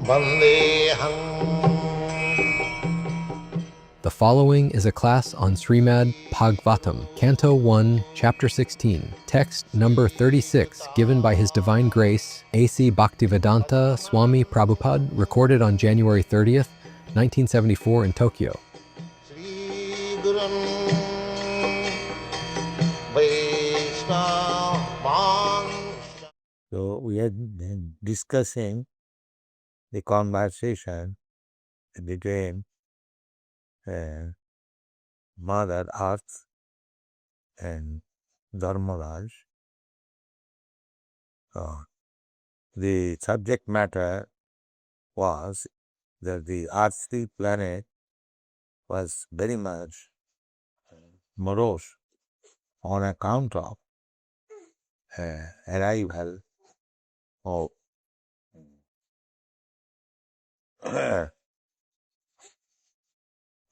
Vandeham. The following is a class on Srimad Bhagavatam, Canto 1, Chapter 16, text number 36, given by His Divine Grace, A.C. Bhaktivedanta Swami Prabhupada, recorded on January 30th, 1974 in Tokyo. Sri Gurun Vaishnava. So we are discussing the conversation between Mother Earth and Dharmaraj. The subject matter was that the earthly planet was very much morose on account of arrival of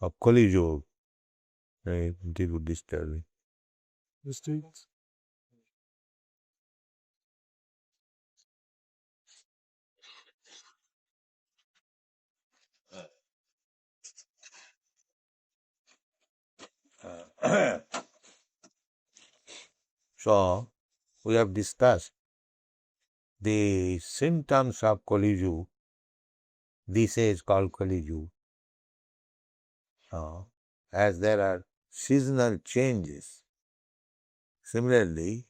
of Kali-yuga. It would disturb me. The streets. So, we have discussed the symptoms of Kali-yuga. This is called Kali-yuga. As there are seasonal changes. Similarly,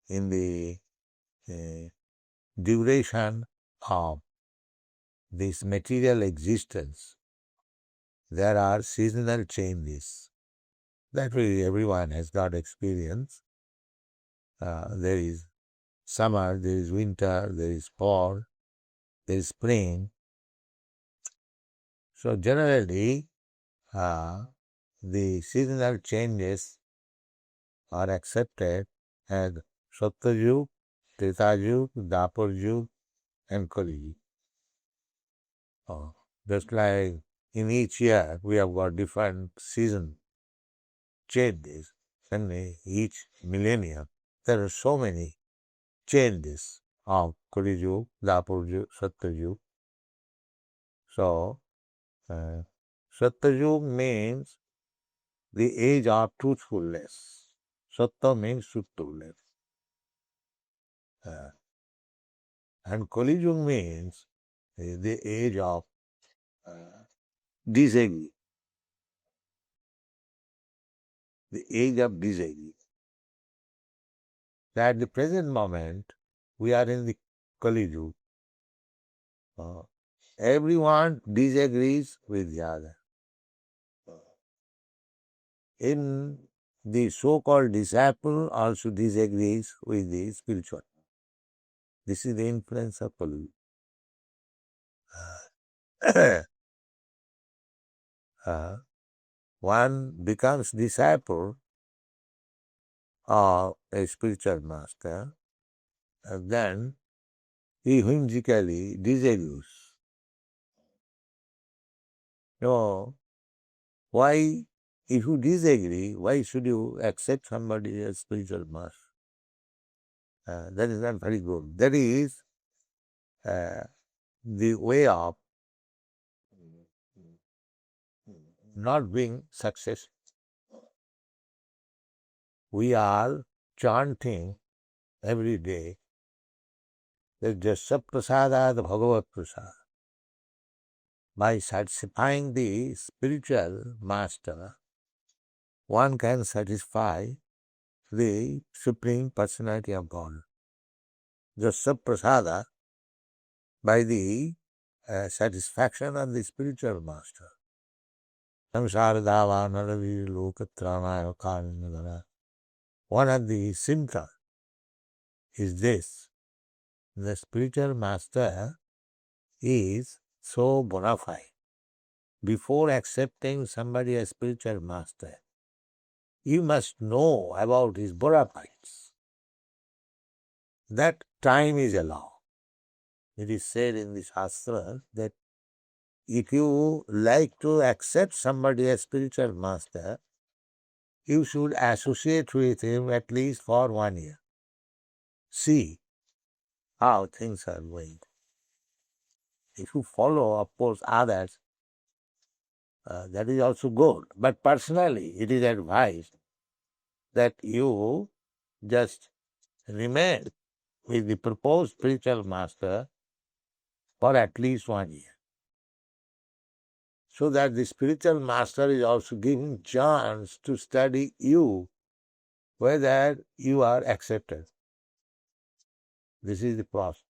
in the duration of this material existence, there are seasonal changes. That way everyone has got experience. There is summer, there is winter, there is fall, there is spring. So generally, the seasonal changes are accepted as Satyayug, Tretayug, Dwapar-yug, and Kali-yuga. Just like in each year we have got different season changes, and each millennium there are so many changes of Kali-yuga, Dwapar-yug, Satyayug. So, Satyayug means the age of truthfulness. Satya means truthfulness. And Kali-yuga means the age of disagree. The age of disagree. At the present moment, we are in the Kali-yuga. Everyone disagrees with the other. In the so-called disciple also disagrees with the spiritual. This is the influence of Kali-yuga. One becomes disciple of a spiritual master, and then he whimsically disagrees. So, why, if you disagree, why should you accept somebody as spiritual master? That is not very good. That is the way of not being successful. We are chanting every day that Jasya Prasadat Bhagavad Prasad. By satisfying the spiritual master, one can satisfy the Supreme Personality of God. Jasya Prasada, by the satisfaction of the spiritual master. Samsaradava naravi lokatranaya kalinadara. One of the symptoms is this. The spiritual master is so bona fide. Before accepting somebody as spiritual master, you must know about his bona fides. That time is allowed. It is said in the Shastra that if you like to accept somebody as spiritual master, you should associate with him at least for 1 year. See how things are going. If you follow, of course, others, that is also good. But personally, it is advised that you just remain with the proposed spiritual master for at least 1 year, so that the spiritual master is also giving chance to study you, whether you are accepted. This is the process.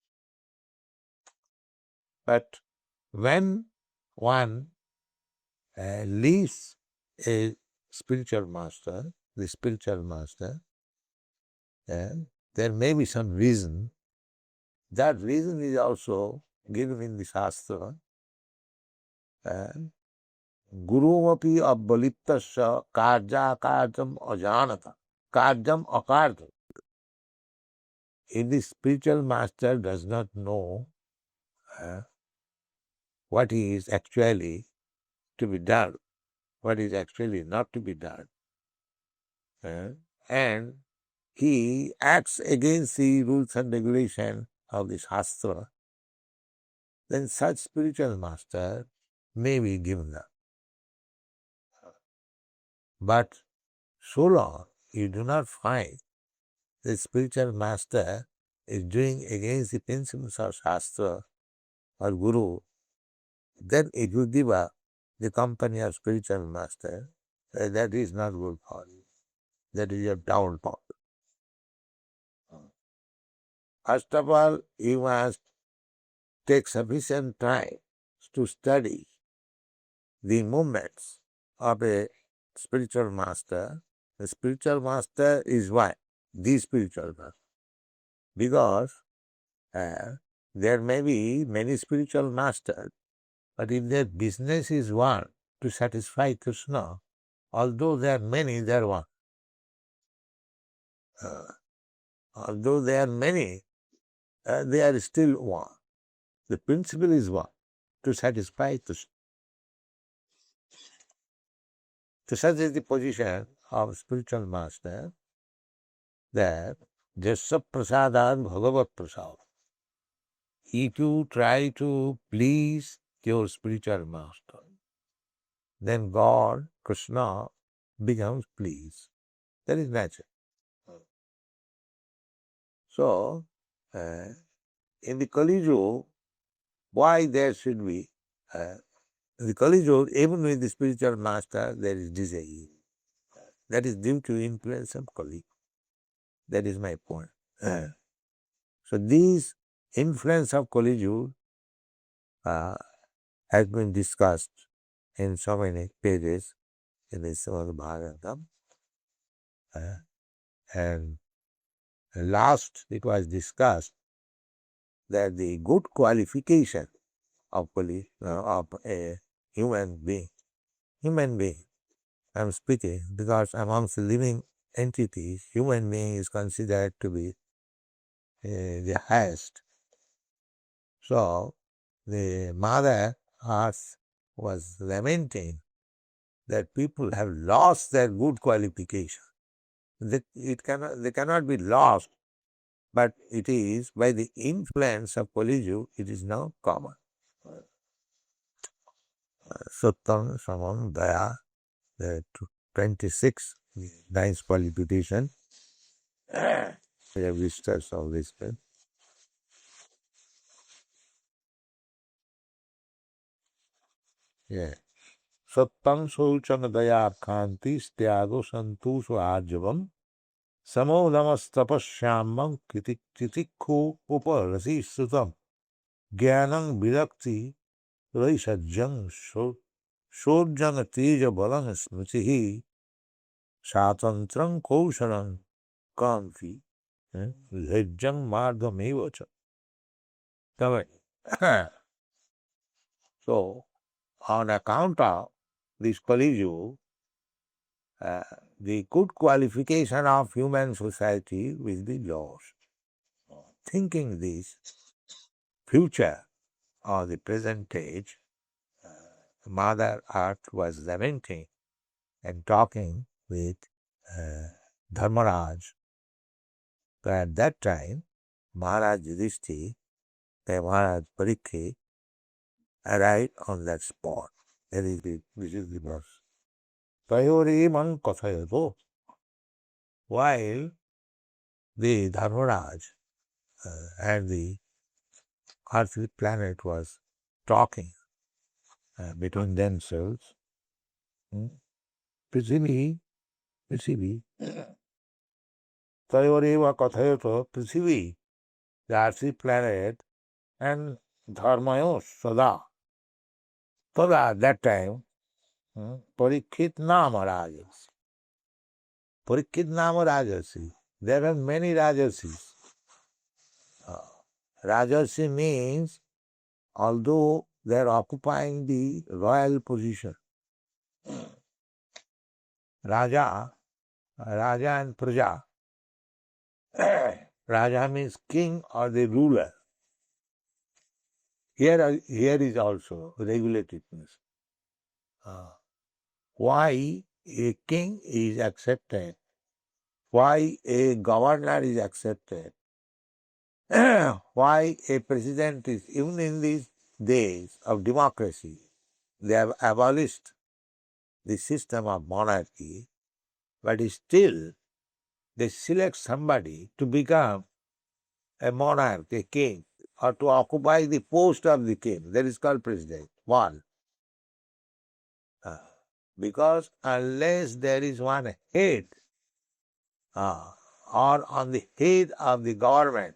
But when one leaves a spiritual master, the spiritual master, there may be some reason. That reason is also given in the Shastra. Gurumapi abbaliptasya karja karjam ajanata. Karjam akarta. If the spiritual master does not know what is actually to be done, what is actually not to be done, and he acts against the rules and regulations of the Shastra, then such spiritual master may be given up. But so long you do not find the spiritual master is doing against the principles of Shastra or Guru, then if you give up the company of spiritual master, that is not good for you. That is your downfall. First of all, you must take sufficient time to study the movements of a spiritual master. The spiritual master is what? The spiritual master. Because there may be many spiritual masters, but if their business is one, to satisfy Krishna, although there are many, they are one. Although there are many, they are still one. The principle is one, to satisfy Krishna. So such is the position of spiritual master, that Jasya prasadad bhagavat prasad. If you try to please your spiritual master, then God, Krishna, becomes pleased. That is natural. So, in the Kali-yuga, why there should be, in the Kali-yuga, even with the spiritual master, there is disagreement. That is due to influence of Kali. That is my point. So this influence of Kali-yuga has been discussed in so many pages in the Srimad Bhagavatam. And last it was discussed that the good qualification of a human being, I am speaking because amongst living entities, human being is considered to be the highest. So the Mother Earth was lamenting that people have lost their good qualification. They cannot be lost, but it is by the influence of Kali-yuga, it is now common. Suttam, Samam, Daya, the 26 nice qualification. We have discussed all this. Yeah. Sattam Shaucham Daya Khanti Styago Santusha Arjavam Samo Namastapashyamam Kritikho Uparasi Sutam Gyanam Virakti Raishajang Shorjang Teja Balang Smritihi Satantram Kausharam Kanti Lejjang Mardhamevacha. So, on account of this Kali-yuga, the good qualification of human society will be lost. Thinking this, future or the present age, Mother Earth was lamenting and talking with Dharmaraj. So at that time, Maharaj Yudhishthira, Maharaj Parikshit, right on that spot. This is the verse. Tayorevan kathayato. While the Dharmaraj and the earthly planet was talking between themselves, Prithvi, Tayoreva kathayato, Prithvi, the earthly planet, and Dharmayos Sada. Tada, at that time, Parikshit Nama Rajas. Parikshit Nama Rajasi. There are many Rajasis. Rajasi means, although they are occupying the royal position, Raja and Praja. Raja means king or the ruler. Here is also regulatedness. Why a king is accepted, why a governor is accepted, why a president is, even in these days of democracy, they have abolished the system of monarchy, but still they select somebody to become a monarch, a king, or to occupy the post of the king. That is called president. One. Because unless there is one head, or on the head of the government,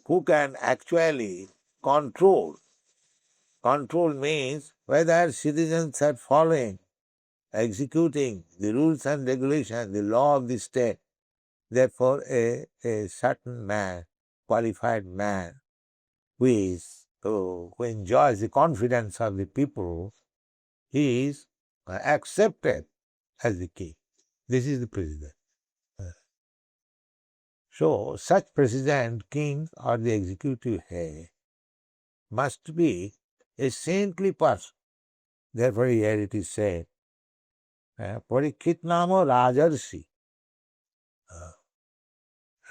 who can actually control. Control means whether citizens are following, executing the rules and regulations, the law of the state. Therefore, a certain man, qualified man, who enjoys the confidence of the people, he is accepted as the king. This is the president. So, such president, king, or the executive head must be a saintly person. Therefore, here it is said, Parikshit Nama Rajarsi.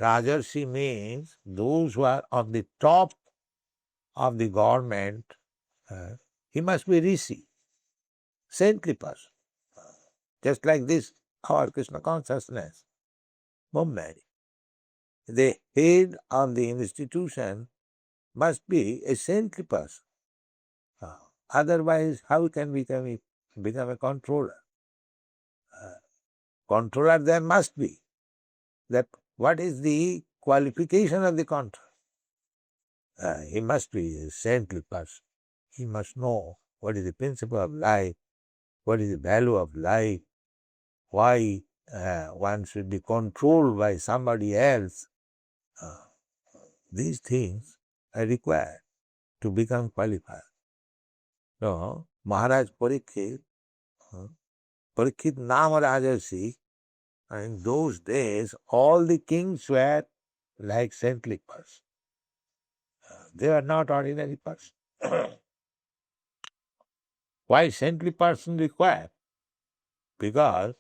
Rajarsi means those who are on the top of the government, he must be rishi, saintly person. Just like this, our Krishna consciousness movement. The head of the institution must be a saintly person. Otherwise, how can we become a controller? Controller there must be. That what is the qualification of the controller? He must be a saintly person. He must know what is the principle of life, what is the value of life, why one should be controlled by somebody else. These things are required to become qualified. So, Maharaj Parikshit Nama Rajarsi, in those days all the kings were like saintly persons. They are not ordinary persons. Why saintly person required? Because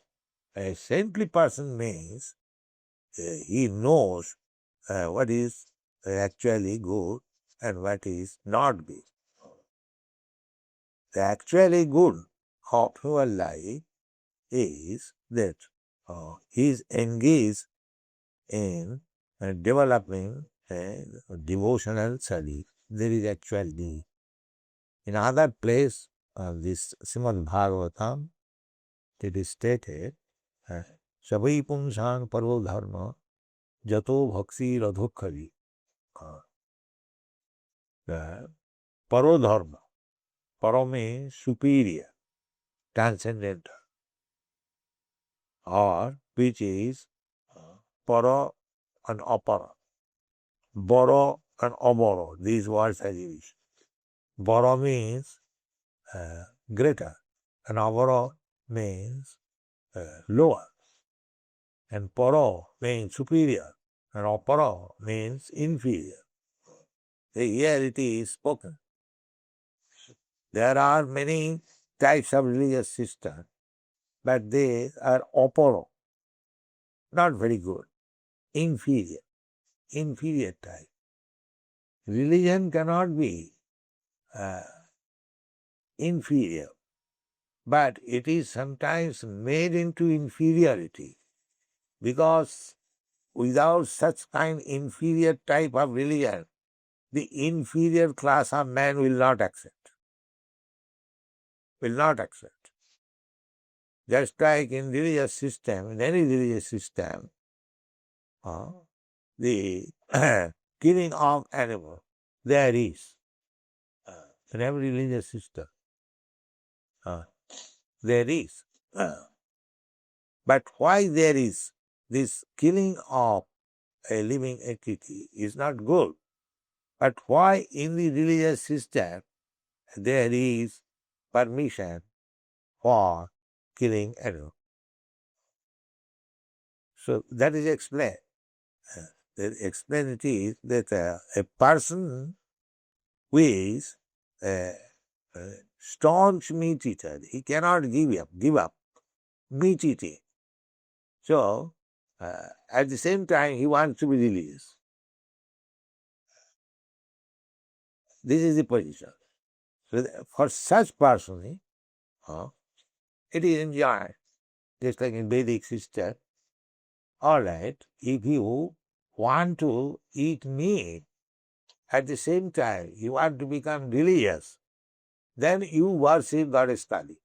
a saintly person means he knows what is actually good and what is not good. The actually good of your life is that he is engaged in developing a devotional service. There is actually in other place this Srimad Bhagavatam, it is stated, Savai Pumsang Parvo Dharma Jato Bhakti Radhokkari. Paro Dharma. Paro means superior, transcendental, or which is Paro and Apara. Boro and Oboro, these words are used. Boro means greater, and Oboro means lower, and Paro means superior, and Opara means inferior. Here it is spoken. There are many types of religious systems, but they are Oporo, not very good, inferior type. Religion cannot be inferior, but it is sometimes made into inferiority, because without such kind inferior type of religion, the inferior class of man will not accept. Will not accept. Just like in religious system, in any religious system, the killing of animal, there is. In every religious system, there is. But why there is this killing of a living entity is not good. But why in the religious system there is permission for killing animal? So that is explained. The explanation is that a person who is a staunch meat eater, he cannot give up meat eating. So at the same time he wants to be religious. This is the position. So for such person, it is enjoyed. Just like in Vedic system. All right, if you want to eat meat, at the same time you want to become religious, then you worship Goddess Kali.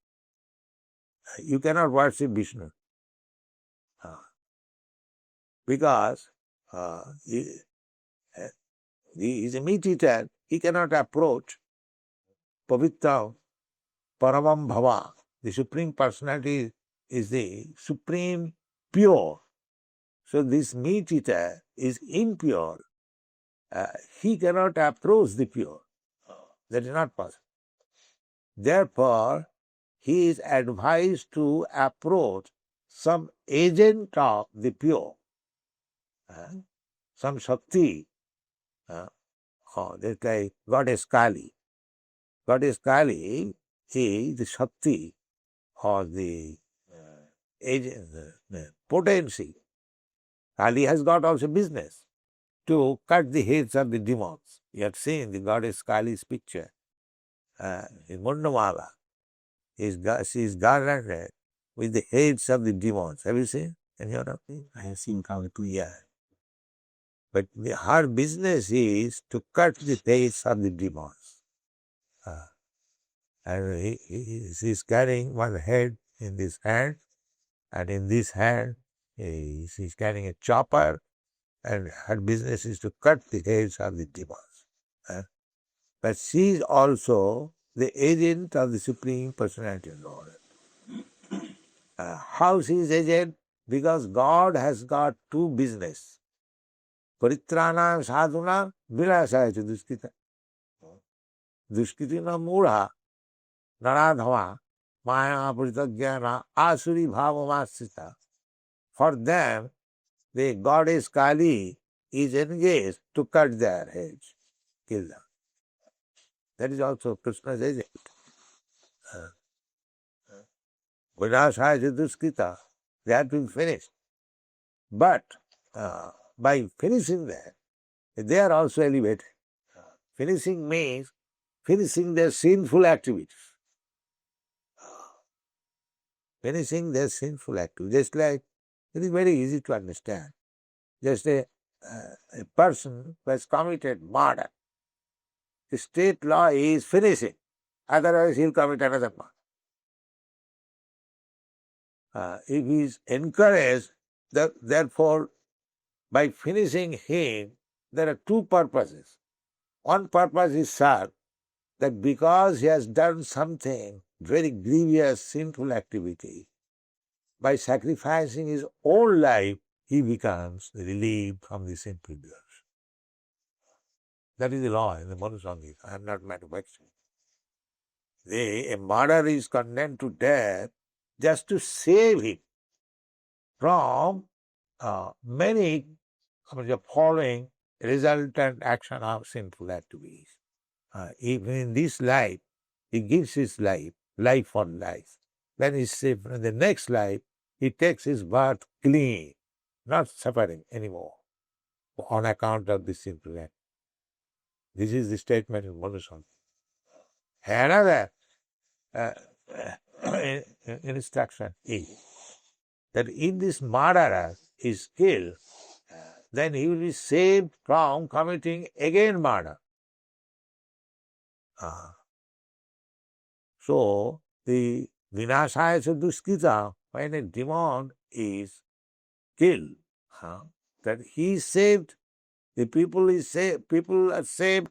You cannot worship Vishnu. Because he is a meat eater, he cannot approach Pavitra Paramam Bhava. The Supreme Personality is the supreme pure. So this meat eater is impure. He cannot approach the pure. That is not possible. Therefore, he is advised to approach some agent of the pure, some Shakti, this like Goddess Kali. Goddess Kali is the Shakti or the agent, the potency. Kali has got also business to cut the heads of the demons. You have seen the Goddess Kali's picture in Mundamala. She is garlanded with the heads of the demons. Have you seen any of them? I have seen Kali too. Yeah. But her business is to cut the heads of the demons. And she is carrying one head in this hand, and in this hand she is carrying a chopper, and her business is to cut the heads of the demons. But she is also the agent of the Supreme Personality of Lord. How she is agent? Because God has got two business. Paritranam sadhuna vilasaya duskita. Duskitina mudha naradhava maya prithagyana asuri bhavamasita. For them, the goddess Kali is engaged to cut their heads, kill them. That is also Krishna's agent. Vinashaya duskita, they have to be finished. But by finishing that, they are also elevated. Finishing means finishing their sinful activities. Finishing their sinful activities. Just like, it is very easy to understand. Just a person who has committed murder, the state law is finishing, otherwise he will commit another murder. If he is encouraged, therefore, by finishing him, there are two purposes. One purpose is served, that because he has done something very grievous, sinful activity, by sacrificing his own life, he becomes relieved from the sinful desires. That is the law in the Manusangita. I am not manufacturing. A murderer is condemned to death just to save him from many the following resultant action of sinful activities. Even in this life, he gives his life for life. Then he says, in the next life, he takes his birth clean, not suffering anymore on account of the sinful act. This is the statement in Manusangita. Another instruction is that if this murderer is killed, then he will be saved from committing again murder. So, the vinashaya duskita, when a demon is killed, that he is saved, the people is saved, people are saved,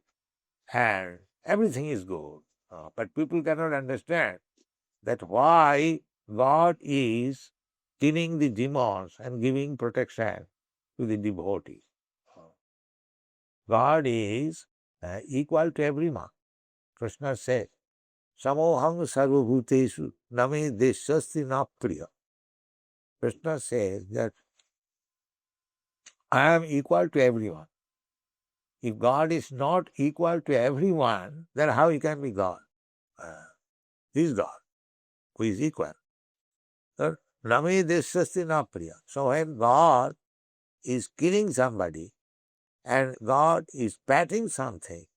and everything is good. But people cannot understand that why God is killing the demons and giving protection to the devotee. God is equal to everyone. Krishna said, Samohang sarvabhuteshu name deshasti na priya. Krishna says that I am equal to everyone. If God is not equal to everyone, then how he can be God? He is God, who is equal. Name deshasti na priya. So when God is killing somebody and God is patting somebody,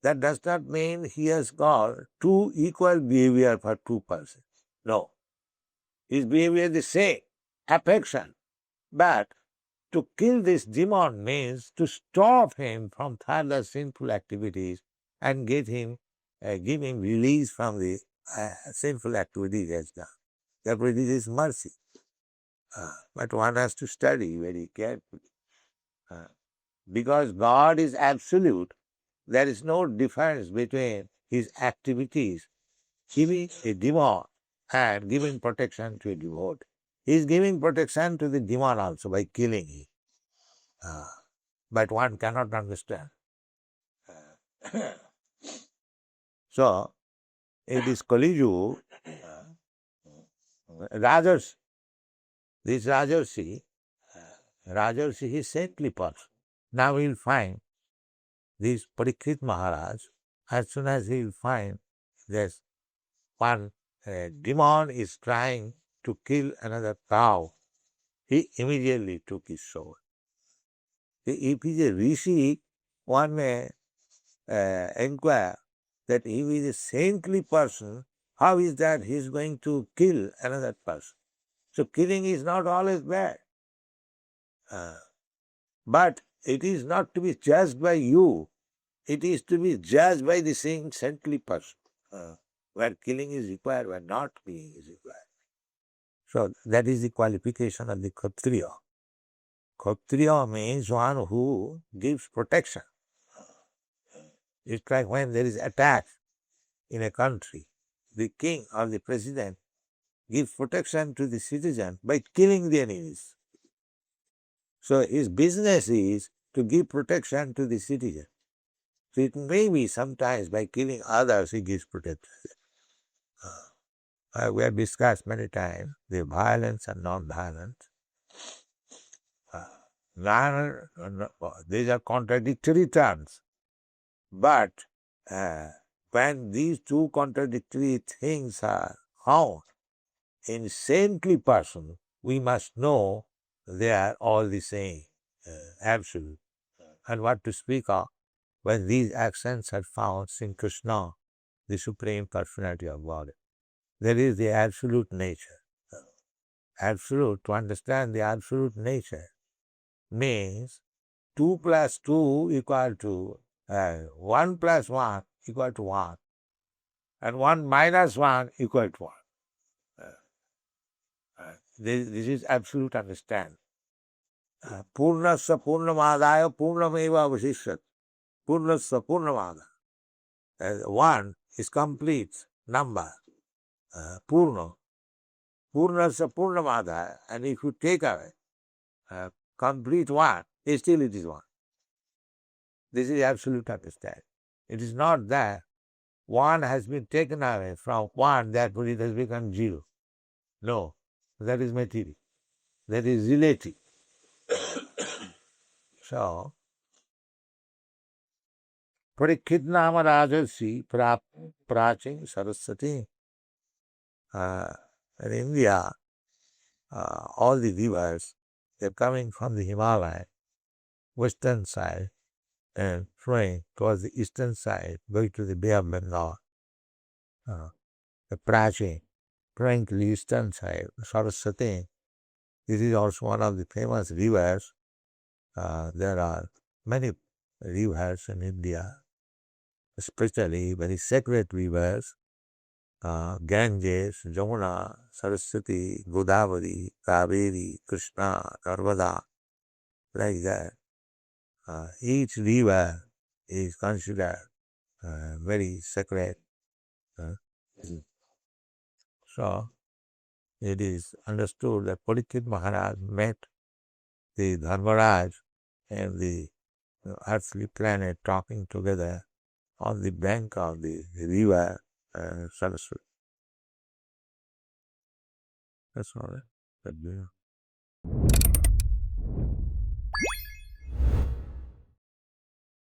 that does not mean he has got two equal behavior for two persons. No. His behavior is the same, affection. But to kill this demon means to stop him from further sinful activities and give him release from the sinful activities he has done. Therefore, this is mercy. But one has to study very carefully. Because God is absolute, there is no difference between his activities, giving a demon and giving protection to a devotee. He is giving protection to the demon also by killing him. But one cannot understand. So, in this Kali-yuga, this Rajarsi is saintly person. Now we will find this Parikshit Maharaj, as soon as he will find this one demon is trying to kill another cow, he immediately took his sword. If he is a rishi, one may inquire that if he is a saintly person, how is that he is going to kill another person? So killing is not always bad. But it is not to be judged by you. It is to be judged by the same saintly person. Where killing is required, where not killing is required. So that is the qualification of the Kshatriya. Kshatriya means one who gives protection. It's like when there is attack in a country, the king or the president gives protection to the citizen by killing the enemies. So his business is to give protection to the citizen. So it may be sometimes by killing others he gives protection. We have discussed many times the violence and non-violence. These are contradictory terms. But when these two contradictory things are found in saintly person, we must know they are all the same, absolute. And what to speak of when these accents are found in Krishna, the Supreme Personality of Godhead. There is the absolute nature. Absolute, to understand the absolute nature means 2 plus 2 equal to 1 plus 1 equal to 1 and 1 minus 1 equal to 1. This is absolute understanding. Purnasya Purnamadaya Purnameva Avashishyat. Purnasya Purnamadaya. 1 is complete number. Purna. Purnasya Purnamadaya. And if you take away complete 1, still it is 1. This is absolute understanding. It is not that 1 has been taken away from 1, therefore it has become 0. No, that is material. That is relative. So, Parikshit Nama Rajarsi Praching Saraswati. In India, all the rivers, they're coming from the Himalaya, western side, and flowing towards the eastern side, going to the Bay of Bengal. The Prachi, flowing to the eastern side, Saraswati. This is also one of the famous rivers. There are many rivers in India, especially very sacred rivers. Ganges, Jamuna, Saraswati, Godavari, Kaveri, Krishna, Narmada, like that. Each river is considered very sacred. So, it is understood that Parikshit Maharaj met the Dharmaraj and the earthly planet talking together on the bank of the river Saraswati. That's all right.